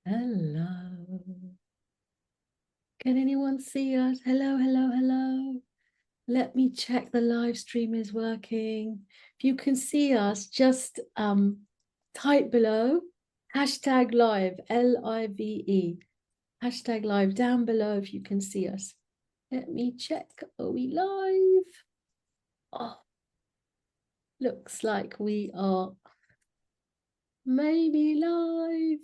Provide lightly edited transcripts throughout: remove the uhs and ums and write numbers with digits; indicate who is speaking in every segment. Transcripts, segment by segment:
Speaker 1: Hello. Can anyone see us? Hello, hello, hello. Let me check the live stream is working. If you can see us, just type below hashtag live, L-I-V-E, hashtag live down below if you can see us. Let me check. Are we live? Oh, looks like we are maybe live.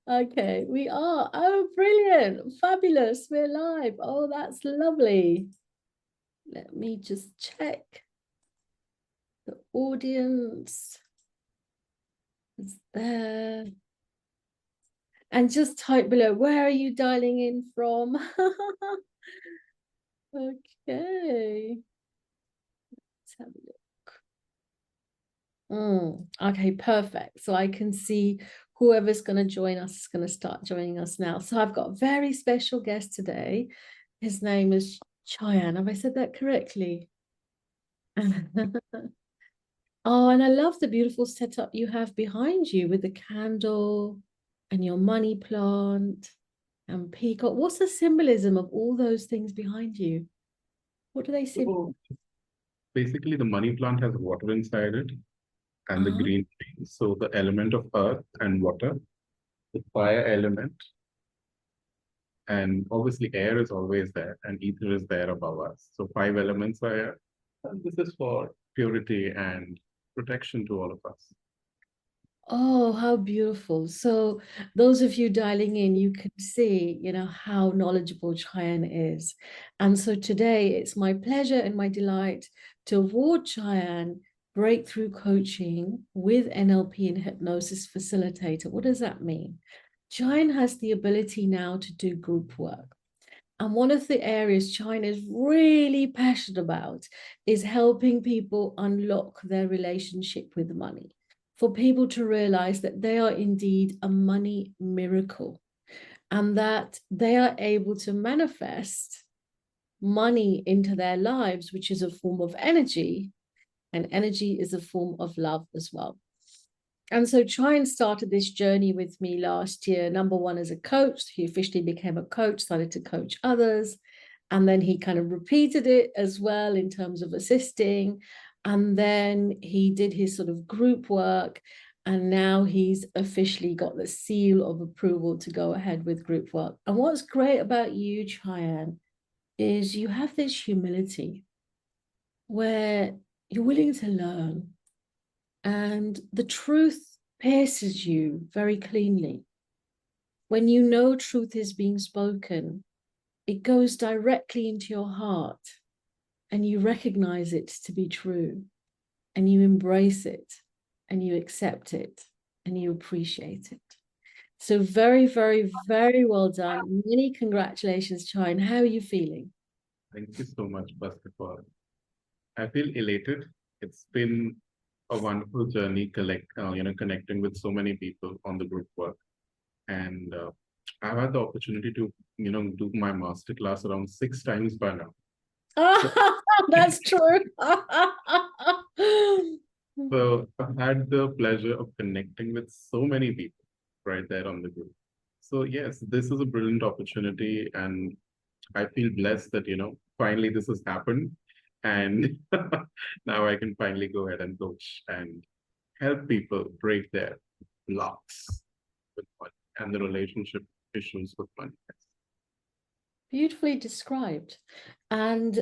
Speaker 1: Okay, we are. Oh, brilliant. Fabulous. We're live. Oh, that's lovely. Let me just check. The audience is there. And just type below, where are you dialing in from? Okay. Let's have a look. Okay, perfect. So I can see whoever's going to join us is going to start joining us now. So I've got a very special guest today. His name is Chyan. Have I said that correctly? Oh, and I love the beautiful setup you have behind you with the candle and your money plant and peacock. What's the symbolism of all those things behind you? What do they symbolize?
Speaker 2: So basically, the money plant has water inside it and the
Speaker 1: Uh-huh.
Speaker 2: green tree. So the element of earth and water, the fire element, and obviously air is always there and ether is there above us. So five elements are here. And this is for purity and protection to all of us.
Speaker 1: Oh, how beautiful. So those of you dialing in, you can see, how knowledgeable Cheyenne is. And so today it's my pleasure and my delight to award Cheyenne Breakthrough Coaching with NLP and Hypnosis Facilitator. What does that mean? Cheyenne has the ability now to do group work. And one of the areas China is really passionate about is helping people unlock their relationship with money, for people to realize that they are indeed a money miracle and that they are able to manifest money into their lives, which is a form of energy, and energy is a form of love as well. And so Chyan started this journey with me last year. Number one, as a coach, he officially became a coach, started to coach others. And then he kind of repeated it as well in terms of assisting. And then he did his sort of group work. And now he's officially got the seal of approval to go ahead with group work. And what's great about you, Chyan, is you have this humility where you're willing to learn and the truth pierces you very cleanly. When you know truth is being spoken, it goes directly into your heart and you recognize it to be true and you embrace it and you accept it and you appreciate it. So very, very, very well done. Many congratulations, Chine. How are you feeling?
Speaker 2: Thank you so much, first of all. I feel elated. It's been a wonderful journey connecting with so many people on the group work. And I've had the opportunity to, do my masterclass around 6 times by now. So,
Speaker 1: That's true.
Speaker 2: so I've had the pleasure of connecting with so many people right there on the group. So yes, this is a brilliant opportunity, and I feel blessed that, finally this has happened. And now I can finally go ahead and coach and help people break their blocks with money and the relationship issues with money.
Speaker 1: Beautifully described. And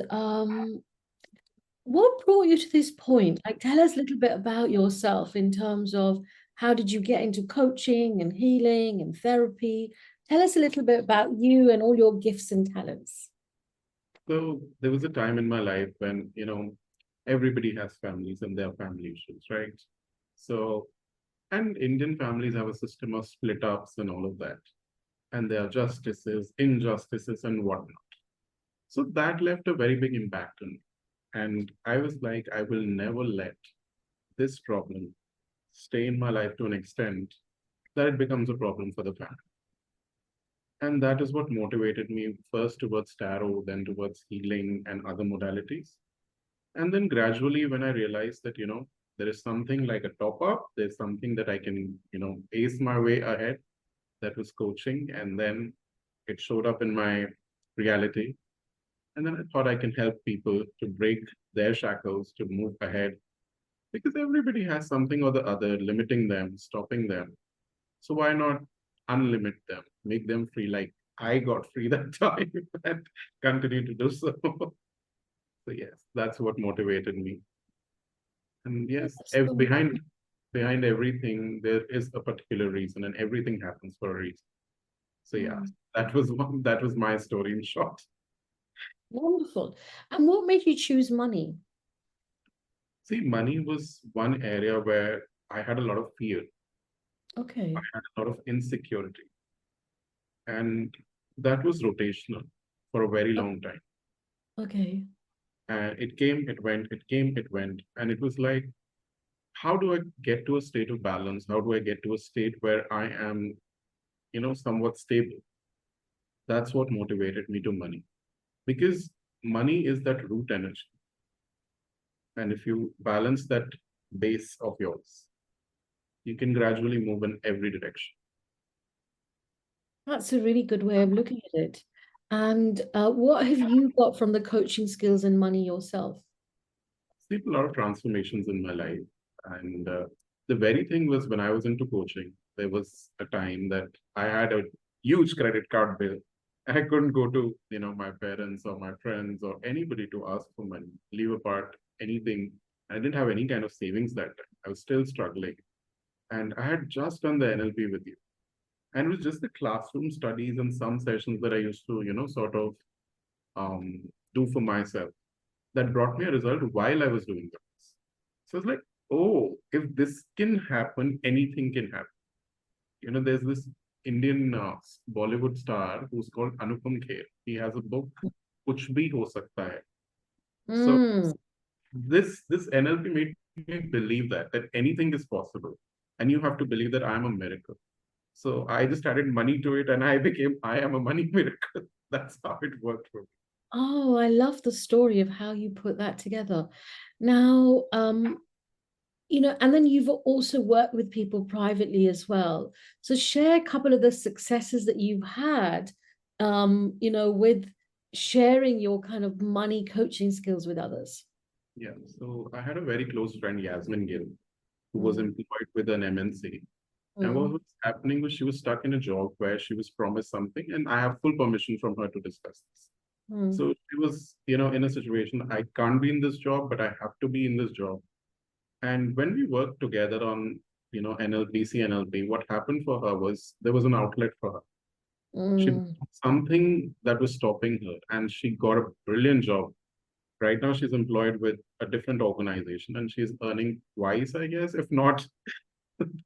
Speaker 1: what brought you to this point? Like, tell us a little bit about yourself in terms of how did you get into coaching and healing and therapy? Tell us a little bit about you and all your gifts and talents.
Speaker 2: So there was a time in my life when, everybody has families and their family issues, right? So, and Indian families have a system of split ups and all of that. And there are justices, injustices, and whatnot. So that left a very big impact on me. And I was like, I will never let this problem stay in my life to an extent that it becomes a problem for the family. And that is what motivated me first towards tarot, then towards healing and other modalities. And then gradually, when I realized that, there is something like a top up, there's something that I can, ace my way ahead. that was coaching, and then it showed up in my reality. And then I thought I can help people to break their shackles, to move ahead, because everybody has something or the other limiting them, stopping them. So why not unlimit them, make them free like I got free that time and continue to do so. So yes, that's what motivated me. And yes,
Speaker 1: That's so
Speaker 2: behind everything there is a particular reason, and everything happens for a reason. So yeah,
Speaker 1: mm,
Speaker 2: that was my story in short.
Speaker 1: wonderful. And what made you choose money?
Speaker 2: See, money was one area where I had a lot of fear. I
Speaker 1: Okay.
Speaker 2: had a lot of insecurity. And that was rotational for a very long time.
Speaker 1: Okay.
Speaker 2: And it came, it went, it came, it went. And it was like, how do I get to a state of balance? How do I get to a state where I am, somewhat stable? That's what motivated me to money. Because money is that root energy. And if you balance that base of yours, you can gradually move in every direction.
Speaker 1: That's a really good way of looking at it. And what have you got from the coaching skills and money yourself?
Speaker 2: Seen a lot of transformations in my life. And the very thing was when I was into coaching, there was a time that I had a huge credit card bill. I couldn't go to, my parents or my friends or anybody to ask for money, leave apart anything. I didn't have any kind of savings that time. I was still struggling. And I had just done the NLP with you. And it was just the classroom studies and some sessions that I used to, sort of um, do for myself that brought me a result while I was doing this. So it's like, oh, if this can happen, anything can happen. There's this Indian Bollywood star who's called Anupam Kher. He has a book, Kuch Bhi Ho Sakta Hai. So
Speaker 1: Mm.
Speaker 2: this NLP made me believe that anything is possible, and you have to believe that I'm a miracle. So I just added money to it, and I am a money miracle. That's how it worked for me.
Speaker 1: Oh, I love the story of how you put that together. Now, and then you've also worked with people privately as well. So share a couple of the successes that you've had, with sharing your kind of money coaching skills with others.
Speaker 2: Yeah. So I had a very close friend, Yasmin Gill, who was
Speaker 1: Mm,
Speaker 2: employed with an MNC. And what
Speaker 1: mm,
Speaker 2: was happening was she was stuck in a job where she was promised something, and I have full permission from her to discuss this.
Speaker 1: mm,
Speaker 2: So she was, in a situation, I can't be in this job, but I have to be in this job. And when we worked together on, NLP, what happened for her was there was an outlet for her. She
Speaker 1: mm,
Speaker 2: something that was stopping her, and she got a brilliant job. Right now, she's employed with a different organization, and she's earning twice, I guess, if not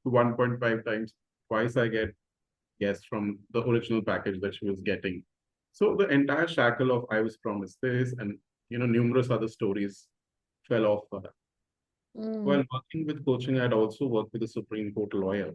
Speaker 2: 1.5 times twice I guess from the original package that she was getting. So the entire shackle of I was promised this and numerous other stories fell off for her.
Speaker 1: mm,
Speaker 2: While working with coaching, I'd also worked with a Supreme Court lawyer,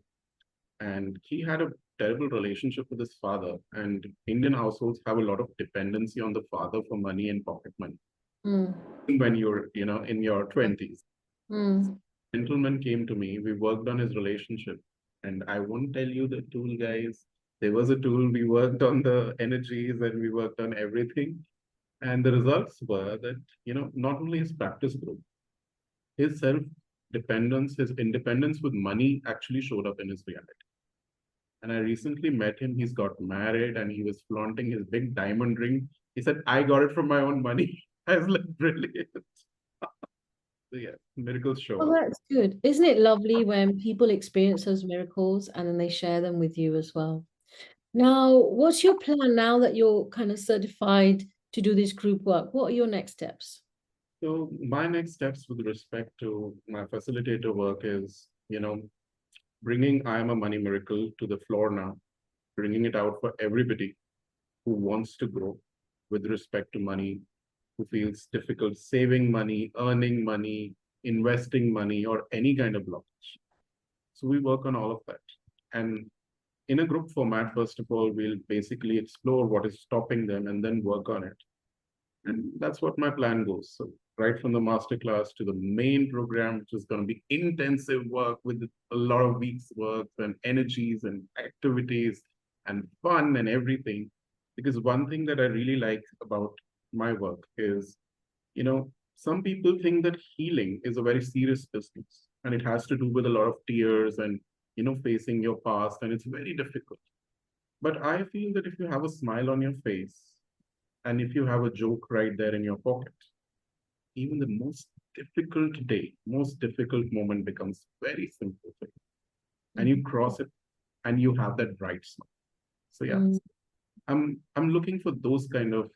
Speaker 2: and he had a terrible relationship with his father. And Indian households have a lot of dependency on the father for money and pocket money
Speaker 1: mm,
Speaker 2: when you're in your 20s.
Speaker 1: mm.
Speaker 2: Gentleman came to me. We worked on his relationship. And I won't tell you the tool, guys. There was a tool. We worked on the energies and we worked on everything. And the results were that, not only his practice grew, his self dependence, his independence with money actually showed up in his reality. And I recently met him. He's got married and he was flaunting his big diamond ring. He said, I got it from my own money. I was like, brilliant. So, yeah, miracles show
Speaker 1: Oh,
Speaker 2: up.
Speaker 1: that's good. Isn't it lovely when people experience those miracles and then they share them with you as well? Now, what's your plan now that you're kind of certified to do this group work? What are your next steps?
Speaker 2: So my next steps with respect to my facilitator work is, bringing I Am a Money Miracle to the floor now, bringing it out for everybody who wants to grow with respect to money, who feels difficult saving money, earning money, investing money, or any kind of blockage. So we work on all of that. And in a group format, first of all, we'll basically explore what is stopping them and then work on it. And that's what my plan goes. So right from the masterclass to the main program, which is going to be intensive work with a lot of weeks' work and energies and activities and fun and everything. Because one thing that I really like about my work is, some people think that healing is a very serious business and it has to do with a lot of tears and, facing your past, and it's very difficult. But I feel that if you have a smile on your face and if you have a joke right there in your pocket, even the most difficult day, most difficult moment becomes very simple for you. And you
Speaker 1: Mhm.
Speaker 2: cross it and you have that bright smile. So yeah,
Speaker 1: Mm.
Speaker 2: I'm looking for those kind of,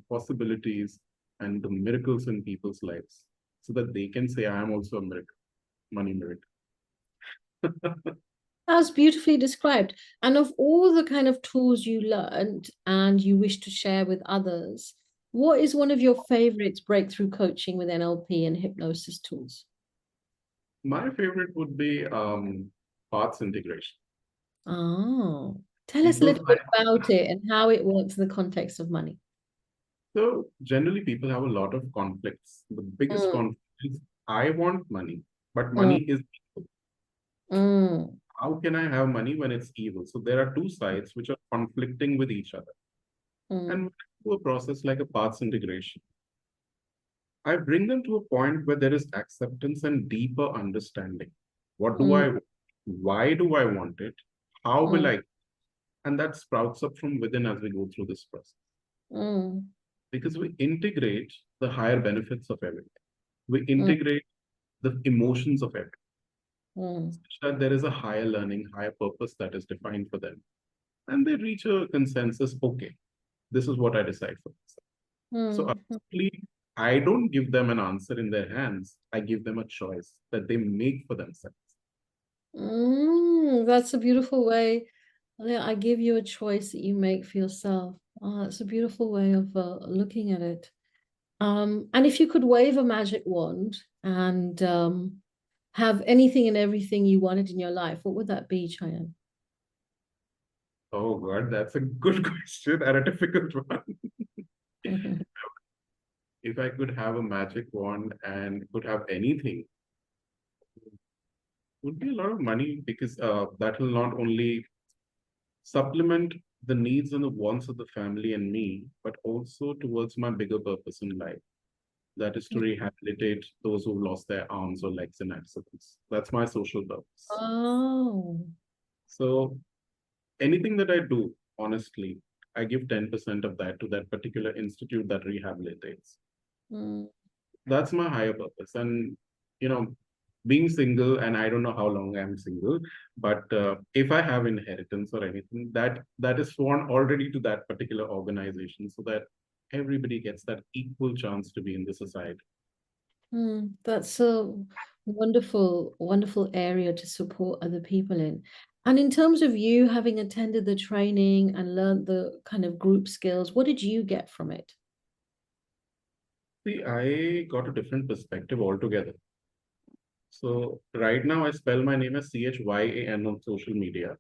Speaker 2: possibilities and the miracles in people's lives so that they can say, I am also a miracle, money miracle.
Speaker 1: That's beautifully described. And of all the kind of tools you learned and you wish to share with others, what is one of your favorites breakthrough coaching with NLP and hypnosis tools?
Speaker 2: My favorite would be parts integration.
Speaker 1: Oh, tell us a
Speaker 2: People
Speaker 1: little
Speaker 2: find
Speaker 1: bit about it and how it works in the context of money.
Speaker 2: So generally people have a lot of conflicts. The biggest
Speaker 1: Mm,
Speaker 2: conflict is I want money, but
Speaker 1: mm,
Speaker 2: money is evil.
Speaker 1: mm,
Speaker 2: How can I have money when it's evil? So there are two sides which are conflicting with each other. And
Speaker 1: mm,
Speaker 2: when I do a process like a paths integration, I bring them to a point where there is acceptance and deeper understanding. What do
Speaker 1: mm,
Speaker 2: I want? Why do I want it? How will
Speaker 1: mm,
Speaker 2: I? And that sprouts up from within as we go through this process.
Speaker 1: mm,
Speaker 2: Because we integrate the higher benefits of everything. We
Speaker 1: mm,
Speaker 2: integrate the emotions of everything,
Speaker 1: mm,
Speaker 2: such that there is a higher learning, higher purpose that is defined for them. And they reach a consensus, okay, this is what I decide for myself. So
Speaker 1: mm,
Speaker 2: ultimately, I don't give them an answer in their hands. I give them a choice that they make for themselves.
Speaker 1: That's a beautiful way. Yeah, I give you a choice that you make for yourself. Oh, that's a beautiful way of looking at it. And if you could wave a magic wand and have anything and everything you wanted in your life, what would that be, Chyan?
Speaker 2: Oh God, that's a good question and a difficult one. If I could have a magic wand and could have anything, would be a lot of money because that will not only supplement the needs and the wants of the family and me, but also towards my bigger purpose in life. That is to rehabilitate those who've lost their arms or legs in accidents. That's my social purpose.
Speaker 1: Oh.
Speaker 2: So anything that I do, honestly, I give 10% of that to that particular institute that rehabilitates.
Speaker 1: Mm.
Speaker 2: That's my higher purpose. And, you know, being single, and I don't know how long I'm single, but if I have inheritance or anything, that is sworn already to that particular organization so that everybody gets that equal chance to be in the society.
Speaker 1: That's a wonderful, wonderful area to support other people in. And in terms of you having attended the training and learned the kind of group skills, what did you get from it?
Speaker 2: See, I got a different perspective altogether. So right now I spell my name as Chyan on social media.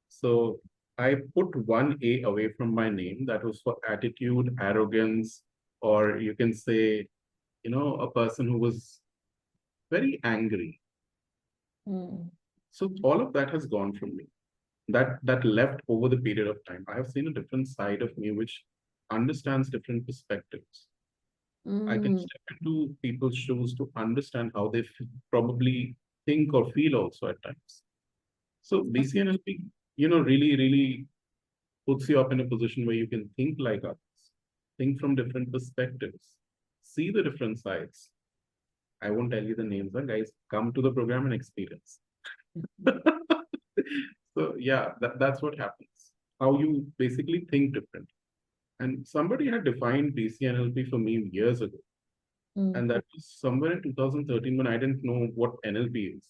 Speaker 2: So I put one A away from my name. That was for attitude, arrogance, or you can say, a person who was very angry.
Speaker 1: Mm,
Speaker 2: So all of that has gone from me. That left over the period of time. I have seen a different side of me which understands different perspectives. I can
Speaker 1: mm,
Speaker 2: step into people's shoes to understand how they probably think or feel also at times. So BCNLP, really, really puts you up in a position where you can think like others, think from different perspectives, see the different sides. I won't tell you the names, huh, guys. Come to the program and experience. So yeah, that's what happens. How you basically think different. And somebody had defined BCNLP for me years ago.
Speaker 1: mm,
Speaker 2: And that was somewhere in 2013 when I didn't know what NLP is.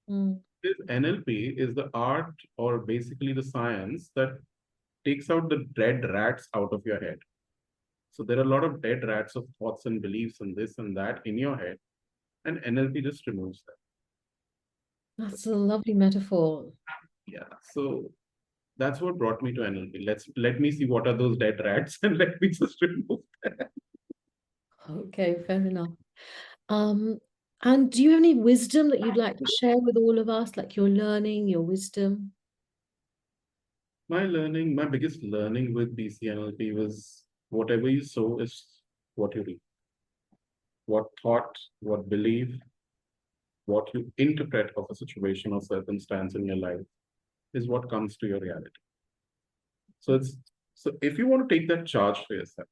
Speaker 1: mm.
Speaker 2: This NLP is the art or basically the science that takes out the dead rats out of your head. So there are a lot of dead rats of thoughts and beliefs and this and that in your head, and NLP just removes that.
Speaker 1: That's a lovely metaphor.
Speaker 2: Yeah. So that's what brought me to NLP. Let me see what are those dead rats and let me just remove them.
Speaker 1: Okay, fair enough. Um, and do you have any wisdom that you'd like to share with all of us, like your learning, your wisdom?
Speaker 2: My biggest learning with BCNLP was whatever you sow is what you reap. What thought, what belief, what you interpret of a situation or circumstance in your life is what comes to your reality. So it's so if you want to take that charge for yourself,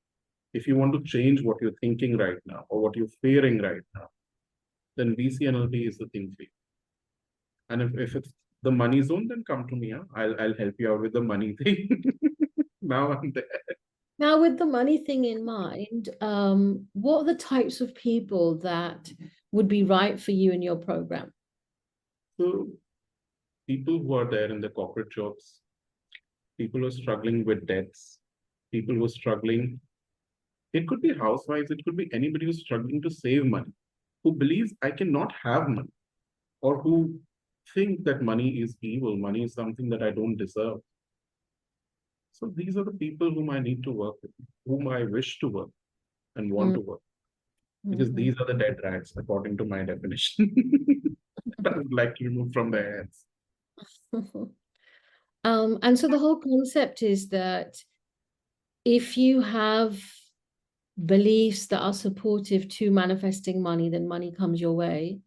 Speaker 2: if you want to change what you're thinking right now or what you're fearing right now, then VCNLP is the thing for you. And if it's the money zone, then come to me. Huh? I'll help you out with the money thing. Now I'm there.
Speaker 1: Now, with the money thing in mind, what are the types of people that would be right for you in your program?
Speaker 2: So people who are there in the corporate jobs, people who are struggling with debts, people who are struggling. It could be housewives, it could be anybody who's struggling to save money, who believes I cannot have money, or who think that money is evil, money is something that I don't deserve. So these are the people whom I need to work with, whom I wish to work and want
Speaker 1: Mm,
Speaker 2: to work, because
Speaker 1: mhm.
Speaker 2: these are the dead rats, according to my definition, that I would like to remove from their hands.
Speaker 1: And so the whole concept is that if you have beliefs that are supportive to manifesting money, then money comes your way.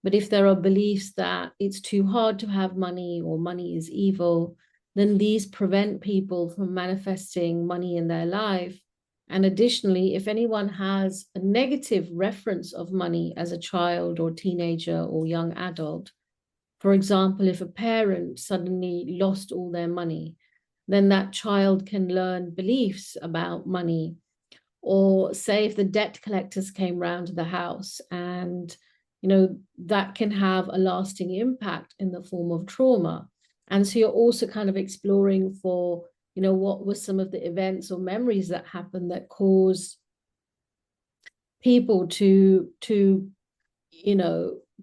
Speaker 1: But if there are beliefs that it's too hard to have money or money is evil, then these prevent people from manifesting money in their life. And additionally, if anyone has a negative reference of money as a child or teenager or young adult, for example, if a parent suddenly lost all their money, then that child can learn beliefs about money. Or say if the debt collectors came round to the house, and that can have a lasting impact in the form of trauma. And so you're also kind of exploring for what were some of the events or memories that happened that caused people to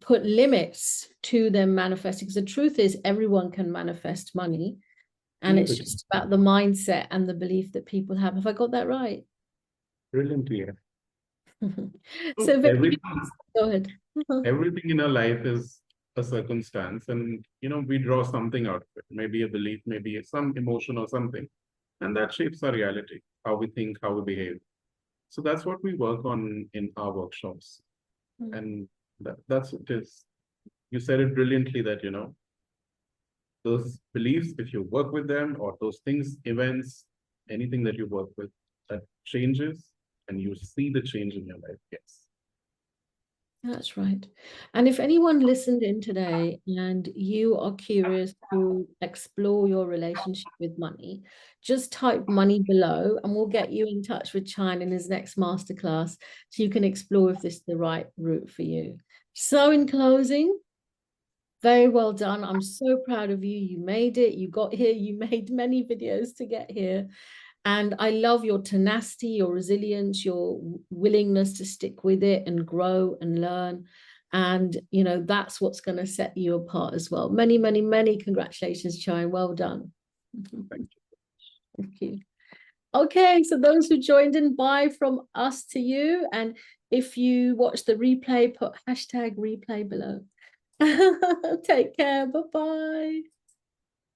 Speaker 1: put limits to them manifesting, because the truth is everyone can manifest money, and it's
Speaker 2: Anybody.
Speaker 1: just about the mindset and the belief that people have I got that right?
Speaker 2: Brilliantly. Yeah. So
Speaker 1: So Vicky, go ahead.
Speaker 2: everything in our life is a circumstance, and we draw something out of it, maybe a belief, maybe some emotion or something, and that shapes our reality, how we think, how we behave. So that's what we work on in our workshops, and that's it is. You said it brilliantly that those beliefs, if you work with them, or those things, events, anything that you work with, that changes, and you see the change in your life. Yes.
Speaker 1: That's right. And if anyone listened in today and you are curious to explore your relationship with money, just type money below and we'll get you in touch with Chyan in his next masterclass so you can explore if this is the right route for you. So, in closing, very well done. I'm so proud of you. You made it. You got here. You made many videos to get here. And I love your tenacity, your resilience, your willingness to stick with it and grow and learn. And, that's what's going to set you apart as well. Many, many, many congratulations, Chyan. Well done.
Speaker 2: Thank
Speaker 1: Thank you. Okay, so those who joined in, bye from us to you. And if you watch the replay, put hashtag replay below. Take care. Bye-bye.